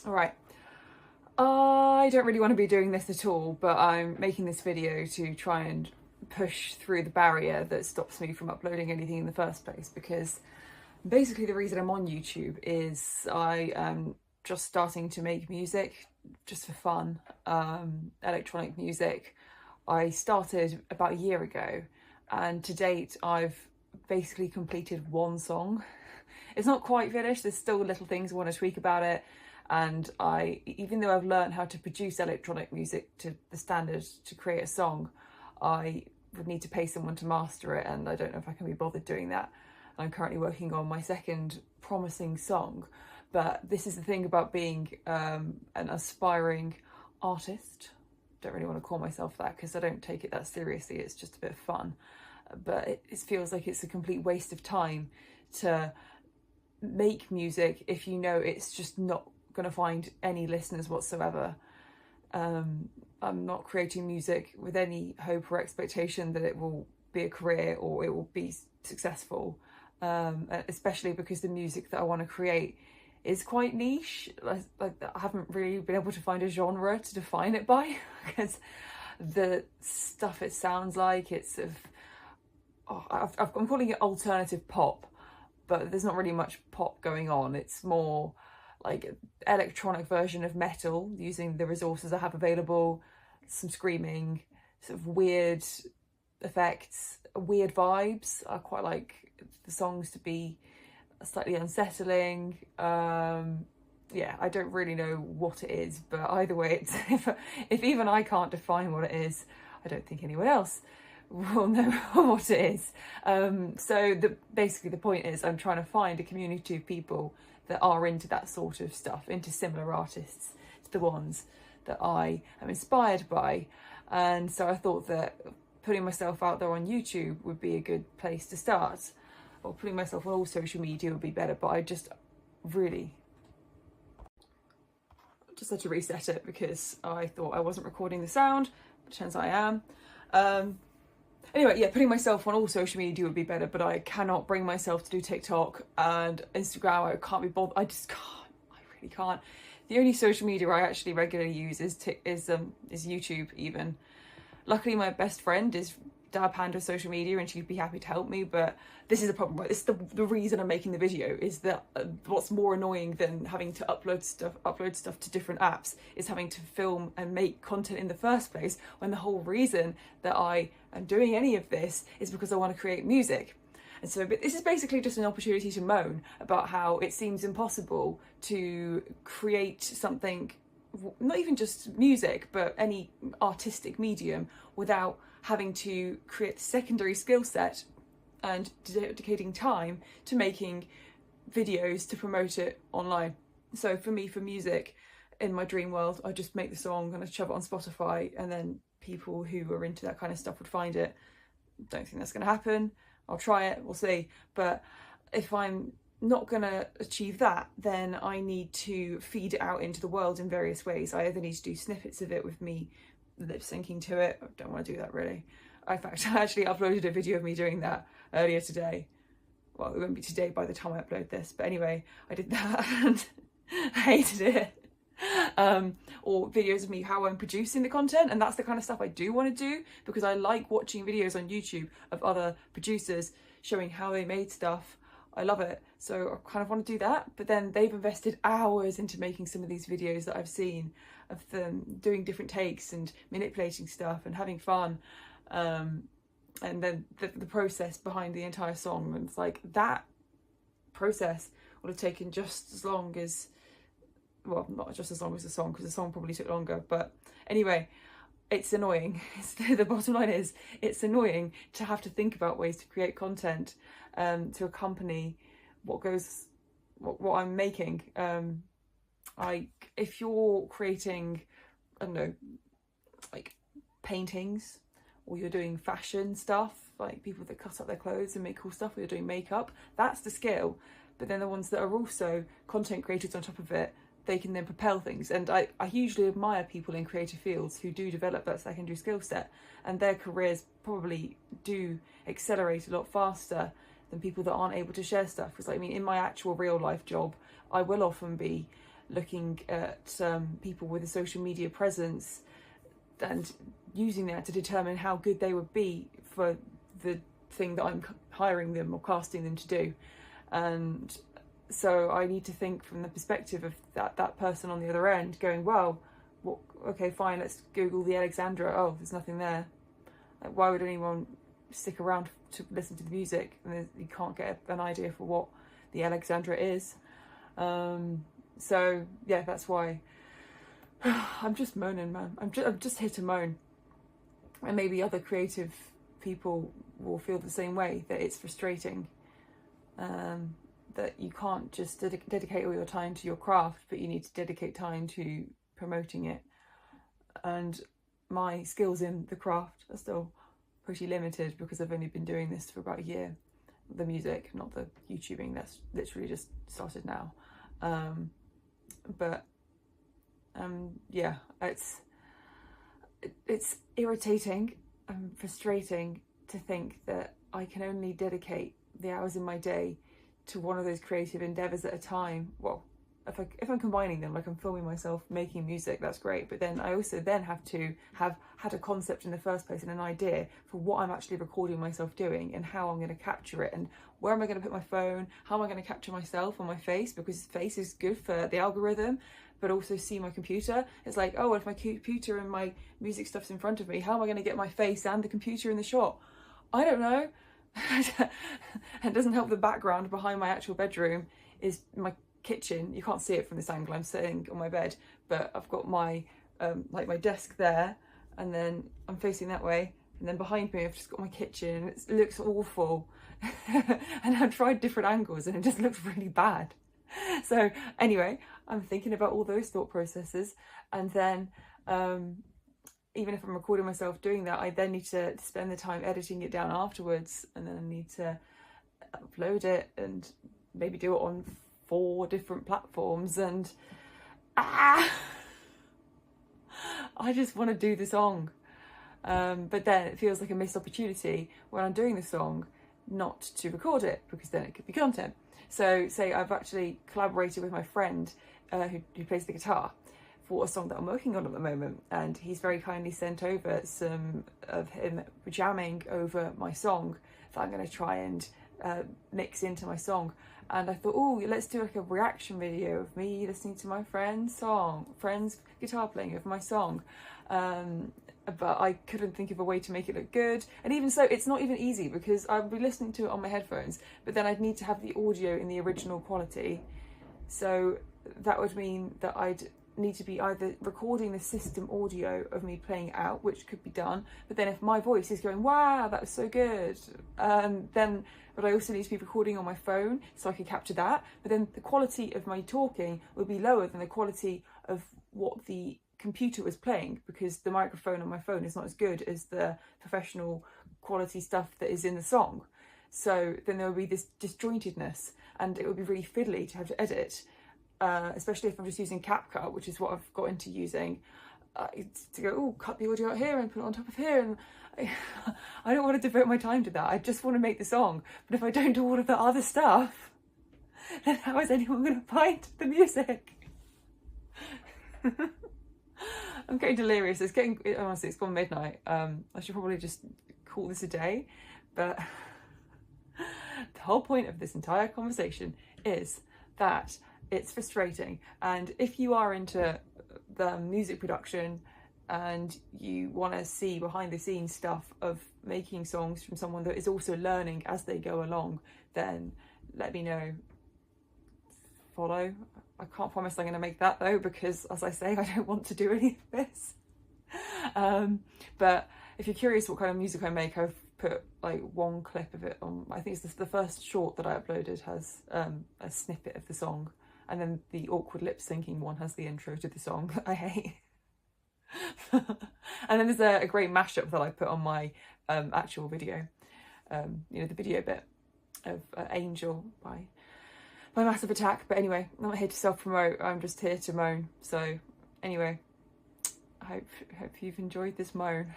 All right. I don't really want to be doing this at all, but I'm making this video to try and push through the barrier that stops me from uploading anything in the first place, because basically the reason I'm on YouTube is I am just starting to make music just for fun, electronic music. I started about a year ago, and to date I've basically completed one song. It's not quite finished, there's still little things I want to tweak about it, and even though I've learned how to produce electronic music to the standard to create a song, I would need to pay someone to master it, and I don't know if I can be bothered doing that. I'm currently working on my second promising song, but this is the thing about being an aspiring artist. Don't really want to call myself that because I don't take it that seriously, it's just a bit of fun. But it feels like it's a complete waste of time to make music if you know it's just not going to find any listeners whatsoever. I'm not creating music with any hope or expectation that it will be a career or it will be successful, especially because the music that I want to create is quite niche. Like I haven't really been able to find a genre to define it by, because the stuff it sounds like, it's sort of, I'm calling it alternative pop, but there's not really much pop going on. It's more like an electronic version of metal using the resources I have available, some screaming, sort of weird effects, weird vibes. I quite like the songs to be slightly unsettling. Yeah, I don't really know what it is, but either way, it's, if even I can't define what it is, I don't think anyone else will know what it is. So basically the point is I'm trying to find a community of people that are into that sort of stuff, into similar artists to the ones that I am inspired by. And so I thought that putting myself out there on YouTube would be a good place to start, or putting myself on all social media would be better, but I just really just had to reset it because I thought I wasn't recording the sound, but it turns out I am. Anyway, yeah, putting myself on all social media would be better, but I cannot bring myself to do TikTok and Instagram. I can't be bothered. I just can't. I really can't. The only social media I actually regularly use is YouTube even. Luckily, my best friend is dab hand with social media and she'd be happy to help me, but this is a problem, right? This is the reason I'm making the video, is that what's more annoying than having to upload stuff to different apps is having to film and make content in the first place, when the whole reason that I am doing any of this is because I want to create music. And so this is basically just an opportunity to moan about how it seems impossible to create something, not even just music, but any artistic medium, without having to create a secondary skill set and dedicating time to making videos to promote it online. So for me, for music, in my dream world, I just make the song and I shove it on Spotify, and then people who are into that kind of stuff would find it. Don't think that's going to happen. I'll try it, we'll see. But if I'm not going to achieve that, then I need to feed it out into the world in various ways. I either need to do snippets of it with me lip syncing to it. I don't want to do that really. In fact, I actually uploaded a video of me doing that earlier today. Well, it won't be today by the time I upload this, but anyway, I did that and I hated it. Or videos of me how I'm producing the content, and that's the kind of stuff I do want to do, because I like watching videos on YouTube of other producers showing how they made stuff. I love it, so I kind of want to do that. But then they've invested hours into making some of these videos that I've seen of them doing different takes and manipulating stuff and having fun, and then the process behind the entire song, and it's like that process would have taken just as long as, well, not just as long as the song, because the song probably took longer, but anyway, it's annoying. The bottom line is, it's annoying to have to think about ways to create content to accompany what I'm making. If you're creating, I don't know, like paintings, or you're doing fashion stuff, like people that cut up their clothes and make cool stuff, or you're doing makeup, that's the skill. But then the ones that are also content creators on top of it, they can then propel things. And I hugely admire people in creative fields who do develop that secondary skill set, and their careers probably do accelerate a lot faster than people that aren't able to share stuff. Because I mean, in my actual real life job, I will often be looking at people with a social media presence and using that to determine how good they would be for the thing that I'm hiring them or casting them to do. And so I need to think from the perspective of that person on the other end going, well, okay, fine, let's Google the ELEXANDRA. Oh, there's nothing there. Like, why would anyone stick around to listen to the music? And you can't get an idea for what the ELEXANDRA is. So yeah, that's why I'm just moaning, man. I'm just here to moan. And maybe other creative people will feel the same way, that it's frustrating, that you can't just dedicate all your time to your craft, but you need to dedicate time to promoting it. And my skills in the craft are still pretty limited because I've only been doing this for about a year. The music, not the YouTubing, that's literally just started now. Yeah, it's irritating and frustrating to think that I can only dedicate the hours in my day to one of those creative endeavors at a time. Well, if I'm combining them, like I'm filming myself making music, that's great, but then I also then have to have had a concept in the first place and an idea for what I'm actually recording myself doing and how I'm going to capture it, and where am I going to put my phone, how am I going to capture myself on my face, because face is good for the algorithm, but also see my computer. It's like, oh, if my computer and my music stuff's in front of me, how am I going to get my face and the computer in the shot? I don't know. It doesn't help the background behind my actual bedroom is my kitchen. You can't see it from this angle, I'm sitting on my bed, but I've got my like my desk there, and then I'm facing that way, and then behind me I've just got my kitchen. It looks awful. And I've tried different angles and it just looks really bad. So anyway, I'm thinking about all those thought processes, and then even if I'm recording myself doing that, I then need to spend the time editing it down afterwards, and then I need to upload it and maybe do it on 4 different platforms, and I just want to do the song, but then it feels like a missed opportunity when I'm doing the song not to record it, because then it could be content. So say I've actually collaborated with my friend who plays the guitar for a song that I'm working on at the moment, and he's very kindly sent over some of him jamming over my song that I'm going to try and mix into my song. And I thought, oh, let's do like a reaction video of me listening to my friend's guitar playing over my song. But I couldn't think of a way to make it look good. And even so, it's not even easy, because I'd be listening to it on my headphones, but then I'd need to have the audio in the original quality. So that would mean that I'd need to be either recording the system audio of me playing out, which could be done, but then if my voice is going, wow, that was so good, then but I also need to be recording on my phone so I can capture that, but then the quality of my talking would be lower than the quality of what the computer was playing, because the microphone on my phone is not as good as the professional quality stuff that is in the song. So then there would be this disjointedness, and it would be really fiddly to have to edit, especially if I'm just using CapCut, which is what I've got into using, to go, oh, cut the audio out here and put it on top of here, and I don't want to devote my time to that. I just want to make the song. But if I don't do all of the other stuff, then how is anyone going to find the music? I'm getting delirious. Honestly, it's gone midnight. I should probably just call this a day, but the whole point of this entire conversation is that it's frustrating, and if you are into the music production and you want to see behind the scenes stuff of making songs from someone that is also learning as they go along, then let me know. Follow. I can't promise I'm going to make that though, because as I say, I don't want to do any of this. But if you're curious what kind of music I make, I've put like one clip of it on. I think it's the first short that I uploaded has a snippet of the song, and then the awkward lip syncing one has the intro to the song that I hate. And then there's a great mashup that I put on my actual video, you know, the video bit of Angel by Massive Attack. But anyway, I'm not here to self-promote, I'm just here to moan. So anyway, I hope you've enjoyed this moan.